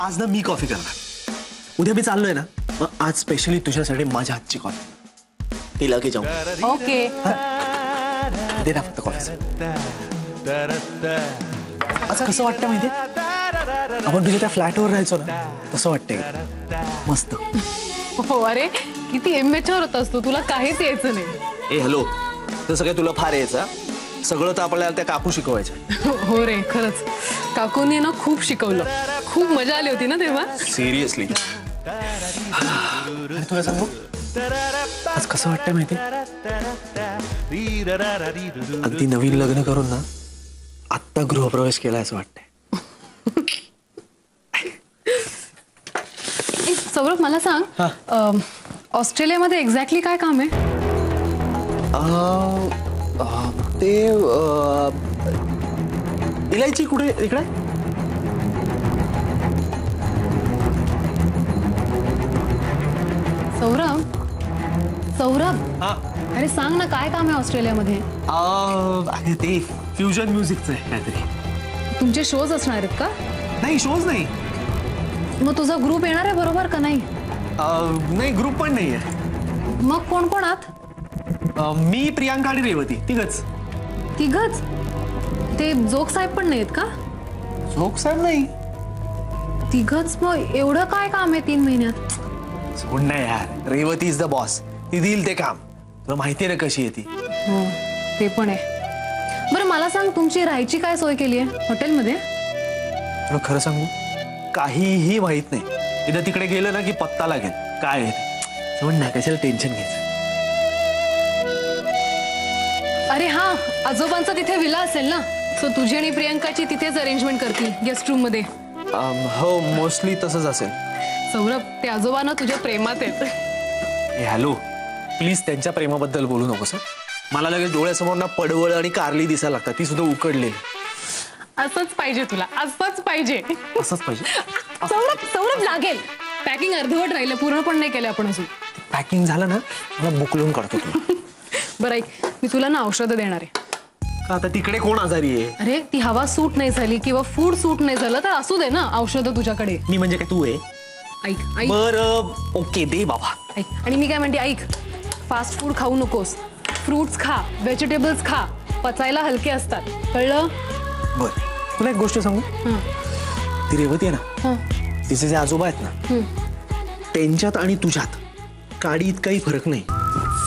आज ना मी कॉफी करणार. उद्या मी चाललोय ना, मग आज स्पेशली तुझ्यासाठी माझ्या हातची कॉफी तिला की जाऊ. ओके दे ना फक्त कॉफी. आज कसं वाटतं माहितीये, आपण तुझ्या त्या फ्लॅटवर राहायचो ना तसं वाटतंय. मस्त. हो. अरे किती इमॅच्युअर होतास तू, तुला काहीच यायचं नाही. ए हॅलो, तसं काय तुला फार यायचं? सगळं तर आपल्याला त्या काकू शिकवायच्या. हो रे, खरंच काकूने ना खूप शिकवलं. खूप मजा आली होती ना तेव्हा. सिरियसली. तुला सांगू आज कसं वाटतंय माहितीये, अगदी नवीन लग्न करून ना आत्ता गृहप्रवेश केला असं वाटतंय. सौरभ मला सांग, ऑस्ट्रेलियामध्ये एक्झॅक्टली काय काम आहे? ते इलायची कुठे इकडे? सौरभ सौरभ अरे सांग ना, काय काम आहे ऑस्ट्रेलियामध्ये? ते फ्युजन म्युझिकचं आहे काहीतरी. तुमचे शोज असणार आहेत का? नाही, शोज नाही. मग तुझा ग्रुप येणार आहे बरोबर का नाही? नाही, ग्रुप पण नाहीये. मग कोण कोण आहात? मी, प्रियांका आणि रेवती, तिघच. तिघच? ते जोग साहेब पण नाहीत का? जोग साहेब नाही. तिघच? मग एवढं काय काम आहे 3 महिन्यात? सोड नाही यार, रेवती इज द बॉस. ती देईल ते काम. तुला माहिती आहे ना कशी आहे ती. हो ते पण आहे. बरं मला सांग, तुमची राहायची काय सोय केली आहे हॉटेलमध्ये? तुला खरं सांगू, काहीही माहित नाही. एकदा तिकडे गेलं ना की पत्ता लागेल काय आहे. सोड नाही, कशाला टेन्शन घ्यायचं. अरे हा, आजोबांचा तिथे विला असेल ना, सो तुझी आणि प्रियंकाची तिथेच अरेंजमेंट करतील गेस्ट रूम मध्ये. हो, मोस्टली तसंच असेल. सौरभ, ते आजोबा ना तुझ्या प्रेमात आहेत. हॅलो, प्लीज त्यांच्या प्रेमाबद्दल बोलू नकोस. मला लगेच डोळ्यासमोर ना पडवळ आणि कारली दिसायला लागतात, ती सुद्धा उकडलेली. असंच पाहिजे तुला, असंच पाहिजे. असंच पाहिजे. सौरभ सौरभ लागेल. पॅकिंग अर्धवट राहिलं, पूर्ण पण नाही केलं आपण अजून. पॅकिंग झालं ना, मला बुकलून काढतो तुला. बरं ऐक, मी तुला ना औषधं देणार आहे. आता तिकडे कोण आजारी आहे? अरे ती हवा सूट नाही झाली किंवा फूड सूट नाही झालं तर असू दे ना औषधं तुझ्याकडे. मी म्हणजे काय तू आहे? ऐक ऐक. बरं ओके, दे बाबा. ऐक, आणि मी काय म्हणते ऐक, फास्ट फूड खाऊ नकोस. फ्रुट्स खा, व्हेजिटेबल्स खा, पचायला हलके असतात, कळलं? बरं, तुला एक गोष्ट सांगू. ती रेवती आहे ना, तिचे जे आजोबा आहेत ना, त्यांच्यात आणि तुझ्यात काडीत काही फरक नाही.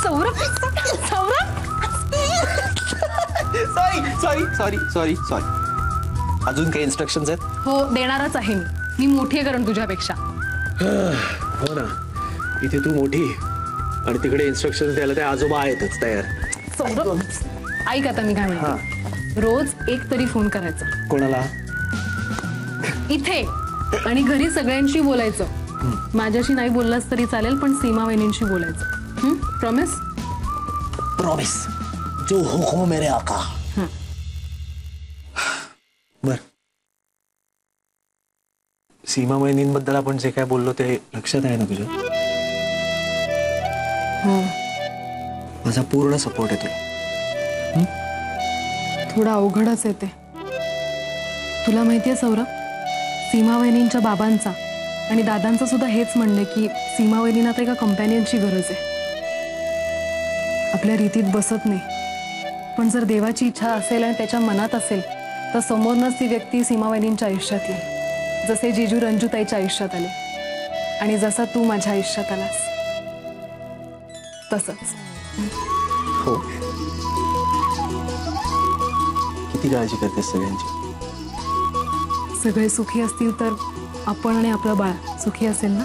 Saurabh Saurabh sorry sorry sorry sorry. अजून काही इन्स्ट्रक्शन्स आहेत? हो देणारच आहे मी मोठी आहे कारण तुझ्यापेक्षा. हो ना, इथे तू मोठी आणि तिकडे इन्स्ट्रक्शन्स द्यायला ते आजोबा आहेतच तयार. सौरभ ऐक, आता मी काय म्हणते, रोज एक तरी फोन करायचा. कोणाला? इथे आणि घरी सगळ्यांशी बोलायचं. माझ्याशी नाही बोललास तरी चालेल, पण सीमा वहिनींशी बोलायचं. प्रॉमिस? प्रॉमिस. जो हुकुम मेरे आका. बर, सीमा वहिनींबद्दल आपण जे काय बोललो ते लक्षात आहे ना तुझ्या? माझा पूर्ण सपोर्ट आहे तुला. थोडा अवघडच आहे ते. तुला माहितीये सौरभ, सीमा वहिनींच्या बाबांचा आणि दादांचं सुद्धा हेच म्हणणे की सीमा वहिनींना तर एका कंपॅनियनची गरज आहे. आपल्या रीतीत बसत नाही, पण जर देवाची इच्छा असेल आणि त्याच्या मनात असेल तर समोरनच ती व्यक्ती सीमा वहिनींच्या आयुष्यात येईल. जसे जीजू रंजूताईच्या आयुष्यात आले आणि जसा तू माझ्या आयुष्यात आलास तसंच. हो, किती काळजी करतेस सगळ्यांची. सगळे सुखी असतील तर आपण आणि आपलं बाळ सुखी असेल ना.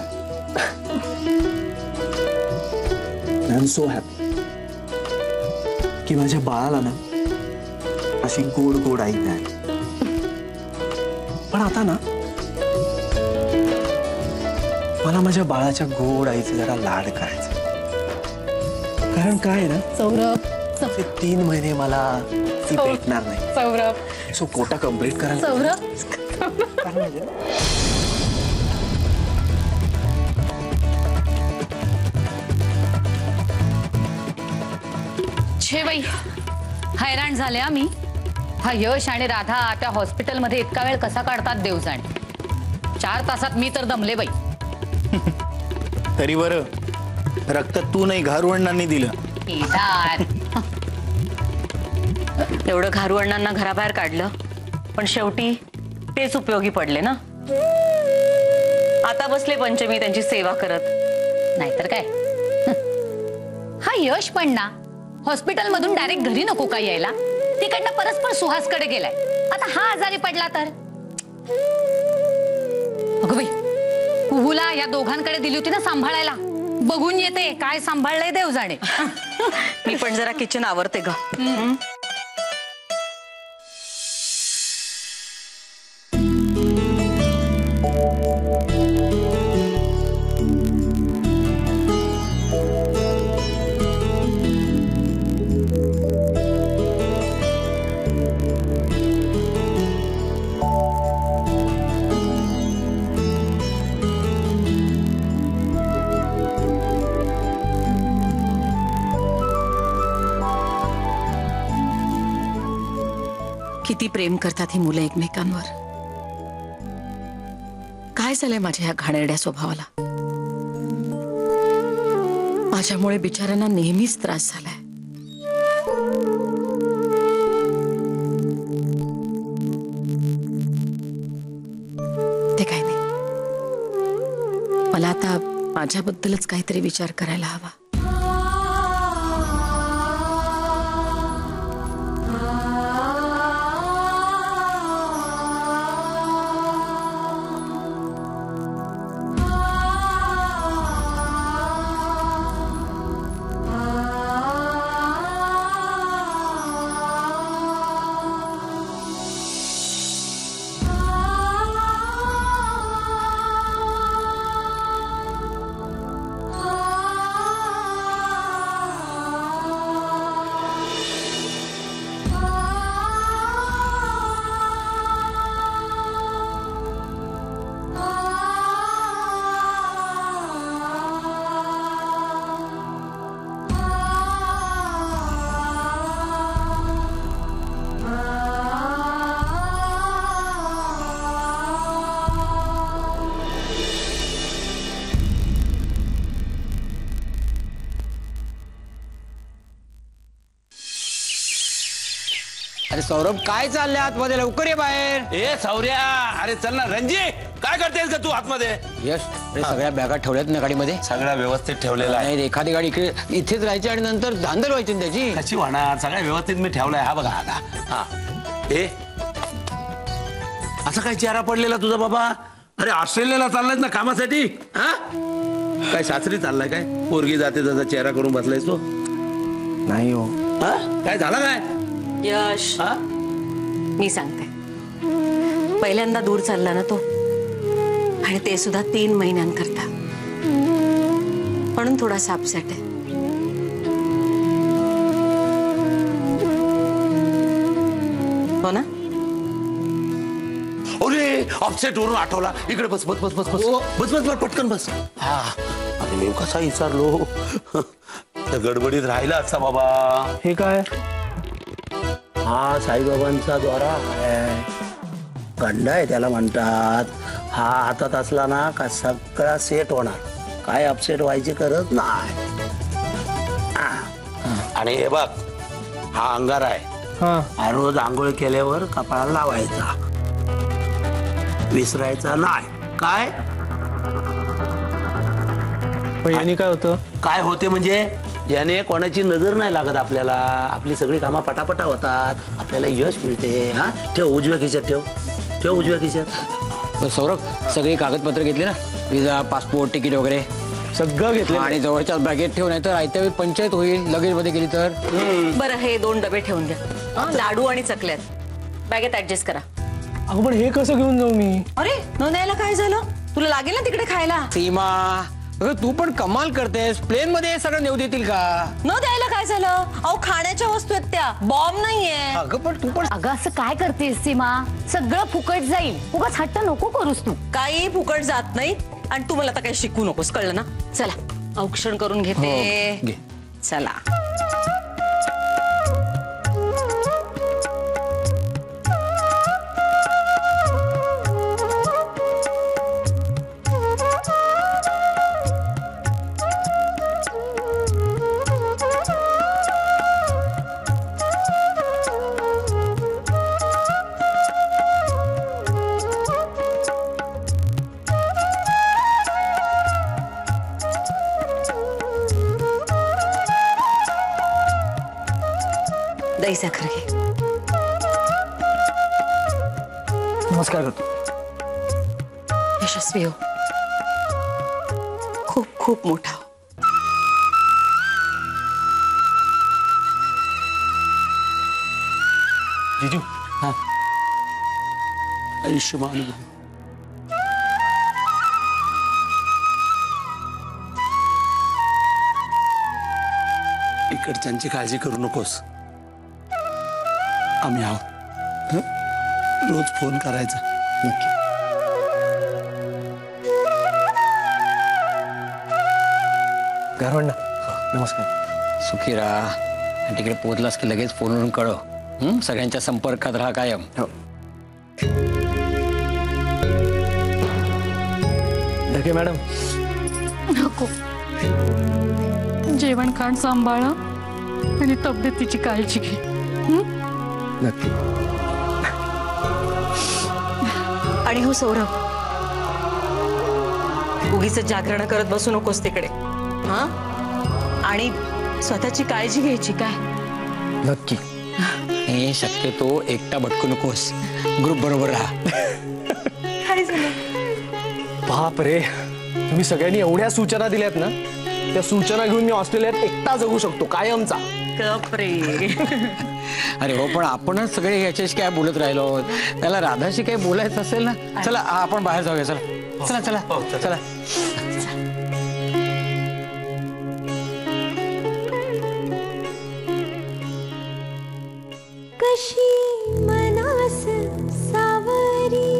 आय एम सो हॅपी की माझ्या बाळाला ना अशी गोड गोड आई मिळाली. पण आता ना मला माझ्या बाळाच्या गोड आईचे जरा लाड करायचे. कारण काय आहे ना सौरभ, 3 महिने मला ती भेटणार नाही. सौरभ, सो कोटा कम्प्लीट करा. सौरभ छे बाई, हैराण झाले आम्ही. हा यश आणि राधा त्या हॉस्पिटलमध्ये इतका वेळ कसा काढतात देव जाणे. 4 तासात मी तर दमले बाई. तरी बरं रक्त तू नाही घरवंडांनी दिलं. केदार, एवढं घारू अण्णांना घराबाहेर काढलं पण शेवटी तेच उपयोगी पडले ना. आता बसले पंचमी त्यांची सेवा करत. नाहीतर काय. हा यश पण ना हॉस्पिटल मधून डायरेक्ट घरी नको का यायला, तिकडनं परस्पर सुहासकडे गेलाय. आता हा आजारी पडला तर. अगं बाई, कुहूला या दोघांकडे दिली होती ना सांभाळायला. बघून येते काय सांभाळलंय देव जाणे. मी पण जरा किचन आवरते ग. किती प्रेम करतात ही मुलं एकमेकांवर. काय झालंय माझ्या ह्या घाणेरड्या स्वभावाला. माझ्यामुळे बिचाऱ्यांना नेहमीच त्रास झालाय. ते काय नाही, मला आता माझ्याबद्दलच काहीतरी विचार करायला हवा. अरे सौरभ काय चाललंय आतमध्ये, लवकर ये बाहेर. ए सौर्या, अरे चल ना. रणजी, काय करतेस का तू आतमध्ये? यश, अरे सगळ्या बॅगा ठेवल्यात ना गाडीमध्ये. सगळं व्यवस्थित ठेवलेलं आहे. नाही, एखादी गाडी इकडे इथेच राहायची आणि नंतर धांदल व्हायची ना त्याची. कशी होणार? सगळं व्यवस्थित मी ठेवलाय. हा बघा आता. हा ए, असा काय चेहरा पडलेला तुझा बाबा? अरे ऑस्ट्रेलियाला चाललायस ना कामासाठी? हा काय सासरी चाललाय काय? पोरगी जाते तसा चेहरा करून बसलायस तो. नाही हो. हा काय झालं काय? यश, हा मी सांगते. पहिल्यांदा दूर चालला ना तो, आणि ते सुद्धा 3 महिन्यांकरता. म्हणून थोडासा अपसेट आहे. हो ना? अरे ऑफसेट वरून आठवला. इकडे बस बस बस बस बस बस बस बस पटकन बस. हा अरे मी कसा विचारलो. त्या गडबडीत राहिला असता बाबा. हे काय? हा साईबाबांचा द्वारा आहे. गंडा आहे त्याला म्हणतात. हा हातात असला ना का सगळा सेट होणार. काय अपसेट व्हायची गरज नाही. आणि हे बघ, हा अंगार आहे. हा रोज आंघोळ केल्यावर कपाळाला लावायचा, विसरायचा नाही. काय याने काय होतं? काय होते म्हणजे याने कोणाची नजर नाही लागत आपल्याला. आपली सगळी कामं पटापटा होतात. आपल्याला यश मिळते. हा ठेव उजव्या खिशात. ठेव ठेव उजव्या खिशात. सौरभ, सगळी कागदपत्र घेतली ना? विजा, पासपोर्ट, तिकीट वगैरे सगळं घेतलं. आणि जवळच्या बॅगेत ठेव, नाही तर आयत्या वेळी पंचायत होईल लगेज मध्ये गेली तर. बरं, हे 2 डबे ठेवून द्या. लाडू आणि चकल्यात बॅगेत ऍडजस्ट करा. अगं पण हे कसं घेऊन जाऊ मी? अरे न न्यायला काय झालं? तुला लागेल ना तिकडे खायला. सीमा, अगं तू पण कमाल करतेस. प्लेन मध्ये हे सगळं नेऊ देतील का? न द्यायला काय झालं? अहो खाण्याच्या वस्तू आहेत त्या, बॉम्ब नाहीये. अगं पण तू पण. अगं असं काय करतेस सीमा? सगळं फुकट जाईल. उगाच हट्ट नको करूस तू. काही फुकट जात नाही. आणि तू मला आता काही शिकू नकोस, कळलं ना? चला औक्षण करून घेते. हो, घे. चला. दही साखर घे. नमस्कार करतो. यशस्वी हो, खूप खूप मोठा हो. जीजू हा आयुष्यमान भव. इकडच्यांची काळजी करू नकोस. आम्ही आहोत. हं? रोज फोन करायचा. नक्की. गारवण ना. नमस्कार. सुखी राहा आणि तिकडे पोहोचलास की लगेच फोनवरून कळव. सगळ्यांच्या संपर्कात राहा कायम. हो. ढगे मॅडम. नको. जेवण खाण सांभाळा आणि तब्येतीची काळजी घे. नक्की. आणि हो सौरभ, उगीच जागरण करत बसू नकोस तिकडे. हा, आणि स्वतःची काळजी घ्यायची काय. नक्की. हे शक्यतो एकटा भटकू नकोस. ग्रुप बरोबर राहा. काय झालं. बाप रे, तुम्ही सगळ्यांनी एवढ्या सूचना दिल्यात ना, त्या सूचना घेऊन मी ऑस्ट्रेलियात एकटा जगू शकतो कायमचा. कपरे. अरे हो, पण आपणच सगळे याच्याशी काय बोलत राहिलो. त्याला राधाशी काही बोलायचं असेल ना, चला आपण बाहेर जाऊया. चला चला चला चला. कशी मनास सावरी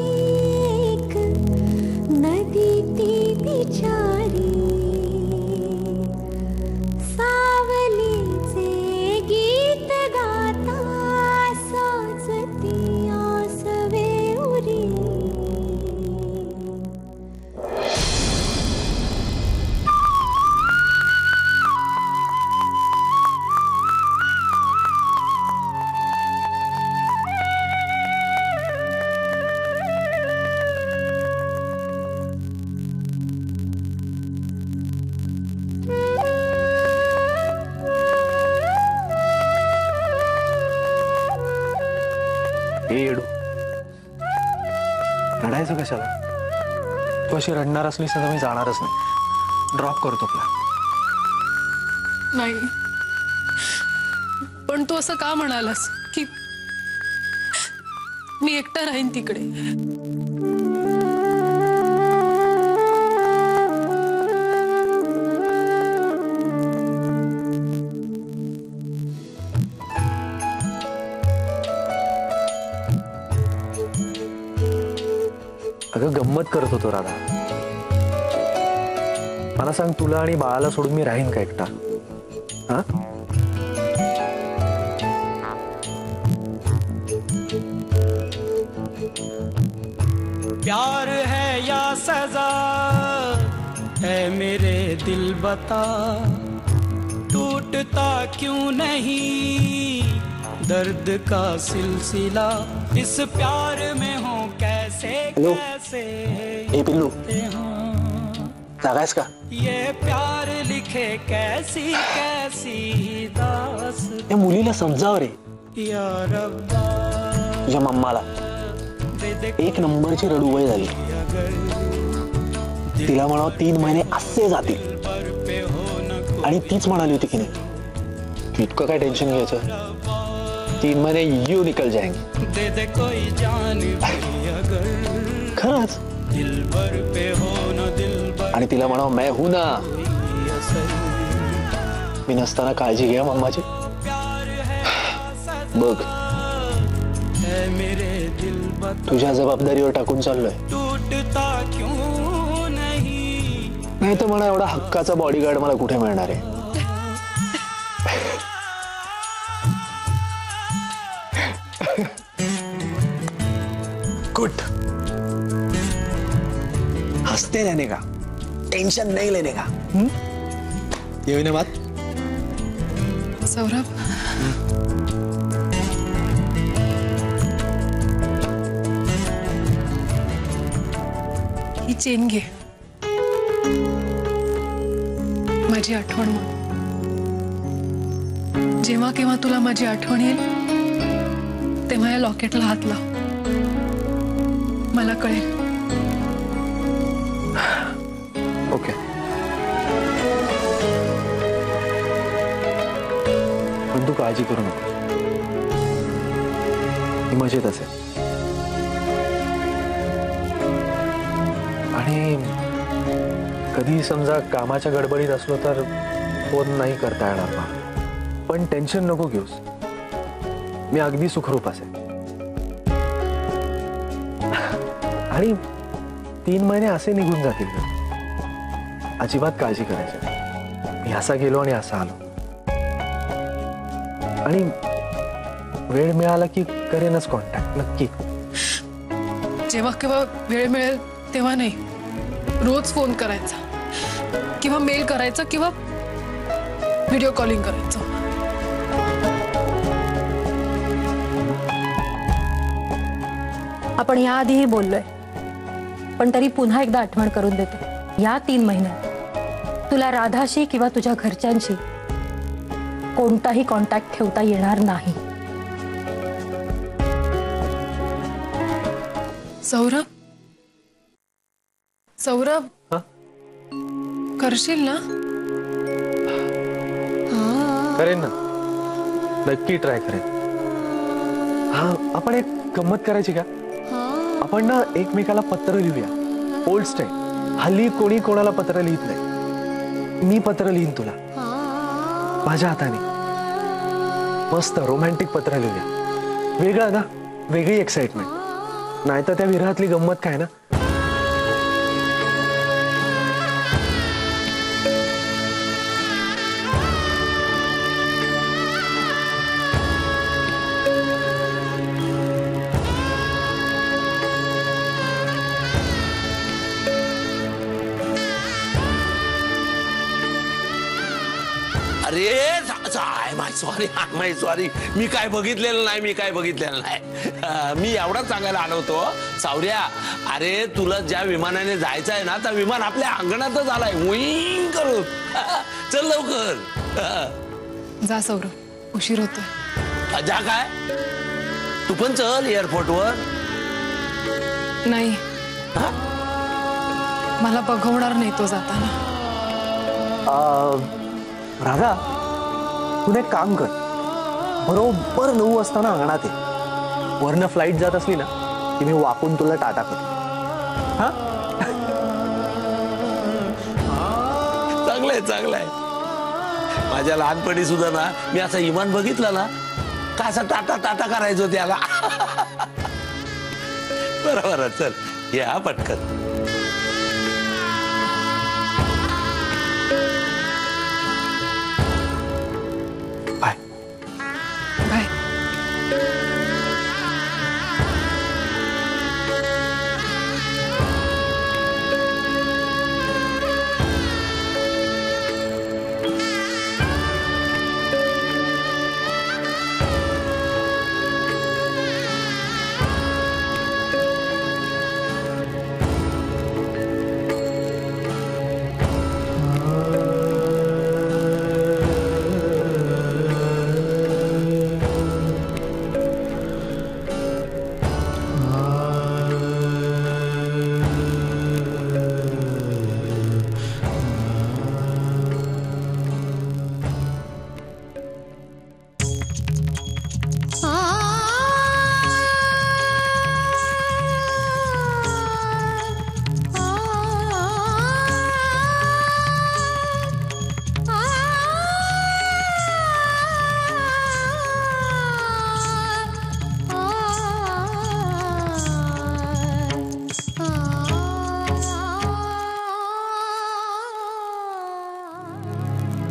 एक नदी ती बिचारी, सावलीचे गीत गाता साजती आसवे उरी. येडू, रडायचं कशाला. तू अशी रडणार असलीस तर मी जाणारच नाही. ड्रॉप करतो प्लॅन. नाही, पण तू असं का म्हणालास की मी एकटा राहीन तिकडे. अगं गंमत करत होतो राधा. मला सांग, तुला आणि बाळाला सोडून मी राहीन का एकटा. हा, प्यार है या सजा है मेरे दिल बता, टूटता क्यों नहीं दर्द का सिलसिला, इस प्यार में हो कैसे हेलो. कैसे ए पिल्लू, हाँ, जागायस का. ये प्यार लिखे कैसी कैसी दास, या मुलीला समजाव रे. या रब्बा तुझ्या मम्माला एक नंबरची रडूवय झाली. तिला म्हणावं 3 महिने असे जातील. आणि तीच म्हणाली होती की नाही, इतकं काय टेन्शन घ्यायचं, 3 महिने यू निकल जाएंगे. दे दे कोई जान अगर खरंच. दिलबर पे हो ना दिलबर. आणि तिला म्हणावं मैं हूं ना. मी नसताना काळजी घ्या मम्माची. बघ, मेरे दिल तुझ्या जबाबदारीवर टाकून चाललोय. टूटता क्यों नहीं. नाही तर मला एवढा हक्काचा बॉडीगार्ड मला कुठे मिळणार आहे. गुड. हंसते रहने का, टेंशन नहीं लेने का. ये ना बात. सौरभ, ही चेन घे. माझी आठवण म्हणून. जेव्हा केव्हा तुला माझी आठवण येईल तेव्हा या लॉकेटला हात लाव, मला कळेल. ओके. पण तू काळजी करू नको, मी मजेत असेल. आणि कधी समजा कामाच्या गडबडीत असलो तर फोन नाही करता येणार बा, पण टेन्शन नको घेऊस, मी अगदी सुखरूप असेल. आणि 3 महिने असे निघून जातील का? अजिबात काळजी करायची नाही. मी असा गेलो आणि असा आलो, आणि वेळ मिळाला की करेनच कॉन्टॅक्ट नक्की. जेव्हा केव्हा वेळ मिळेल तेव्हा नाही, रोज फोन करायचा किंवा मेल करायचा किंवा व्हिडिओ कॉलिंग करायचं. आपण याआधीही बोललोय, पण तरी पुन्हा एकदा आठवण करून देते. या 3 महिन्यात तुला राधाशी किंवा तुझ्या घरच्यांशी कोणताही कॉन्टॅक्ट ठेवता येणार नाही. सौरभ, सौरभ, करशील ना? करेन ना, नक्की ट्राय करेन. हा, आपण एक गंमत करायची का? आपण ना एकमेकाला पत्र लिहूया, ओल्ड स्टाईल. हल्ली कोणी कोणाला पत्र लिहित नाही. मी पत्र लिहीन तुला माझ्या हाताने, मस्त रोमॅन्टिक पत्र लिहूया. वेगळं ना, वेगळी एक्साइटमेंट. नाहीतर त्या विरहातली गंमत काय ना. अरे सॉरी, मी काय बघितलेलं नाही, मी एवढंच सांगायला आलो होतो सावऱ्या. अरे तुला ज्या विमानाने जायचं आहे ना, त्या विमान आपल्या अंगणातच आलाय, विंग करून. चल लवकर. जा सौरभ, उशीर होतोय. जा काय, तू पण चल एअरपोर्टवर. नाही, मला बघवणार नाही तो जाताना. राधा, तू एक काम कर, बरोबर 9 वाजता ना अंगणात ये. वरनं फ्लाईट जात असली ना की मी वाकून तुला टाटा करतो. हा, चांगलंय. माझ्या लहानपणी सुद्धा ना मी असा विमान बघितला ना का असा टाटा करायचो त्याला. बरोबर, चल या पटकन.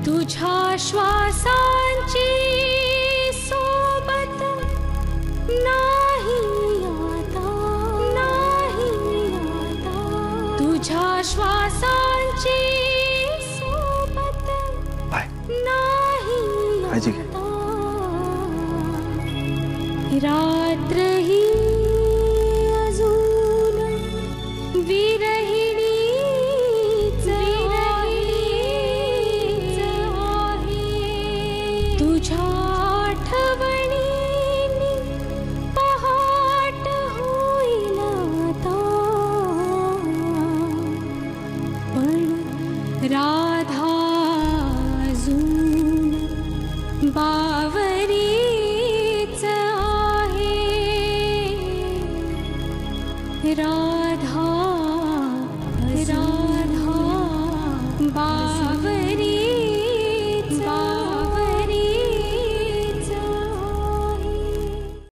तुझ्या श्वासांची सोबत नाही आता, तुझ्या श्वासांची सोबत नाही आता. रात्र ही अजून विरहिणीच आहे. तुझ्या आठवणींनी पहाट होईल आता, पण राधा अजून बावरीच आहे.